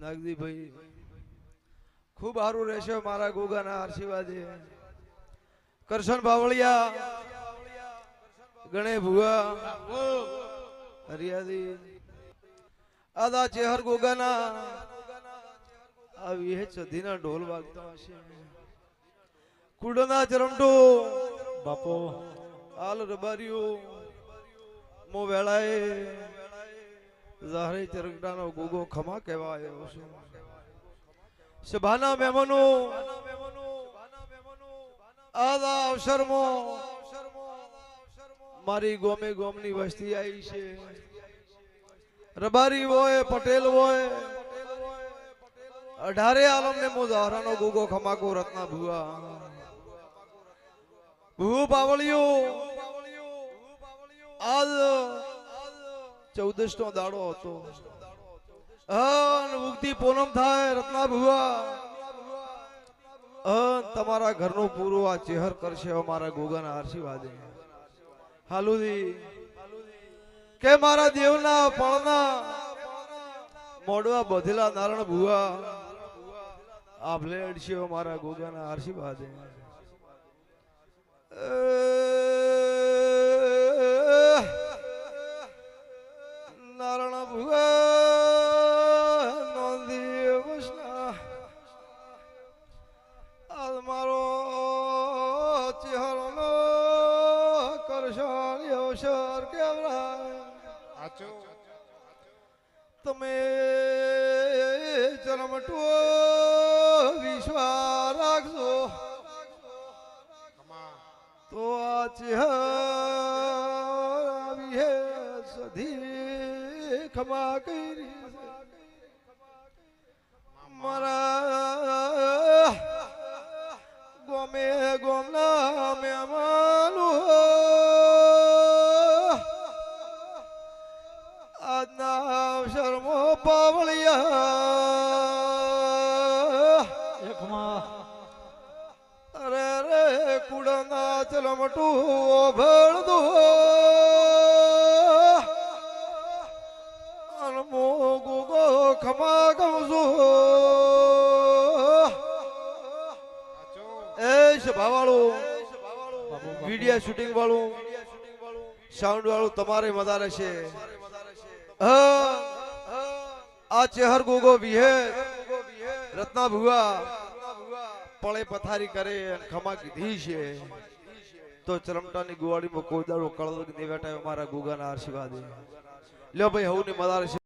નાગદી ભાઈ ખૂબ સારું રહેશે મારા ગોગાના આશીર્વાદે કરશન બાવળિયા ગણે ભુવા હરિયાદી આદા ચેહર ગોગાના આવી હે સધીના ઢોલ વાગતા હશે કુડના ચરમટો બાપો આલ રબારીઓ મો વેળાએ ઝાહરે ચરગડાનો ગોગો ખમા કહેવાયો છે સભાના મહેમાનો આદા અવસરમાં મારી ગોમે ગોમની વસ્તી આવી છે રબારી હોય પટેલ હોય 18 આલમને મો ઝાહરાનો ગોગો ખમાકો રત્ના ભુવા ભૂ પાવળિયો આજ 14 નો દાડો હતો મુક્તિ પૂનમ થાય રત્ના ભુવા તમારા ઘરનું પૂરું આ ચેહર કરશે અમારા ગોગાના આશીર્વાદે હાલુદી કે મારા દેવના પળના મોડવા બધેલા નારાયણ ભુવા આભલે અડશે મારા ગોગાના આશીર્વાદે નારાયણ ભુવા નોંધી વસના આજ મારો ચહેરો કરશન અવસર કેવરા તમે જન્મટો વિશ્વાસ રાખજો તો આ ચહેરા હે સધી ખમા કરી મારા ગોમે ગોમના મહેમાનો આજના અવસરમાં પાવળિયા અરે રે કુડના ચલમટું ભળ દો અનમો ગોગો ખમા કહું છું એ સભાવાળું વિડિયો શૂટિંગ વાળું સાઉન્ડ વાળું તમારે મદા રહેશે આ ચેહર ગોગો વિહે રત્ના ભુવા પળે પથારી કરે અને ખમા કીધી છે તો ચરમટાની ગુવાડીમાં કોઈ દાડો કળદ ને વેટાય મારા ગોગાના આશીર્વાદે લ્યો ભાઈ હવની મદાર છે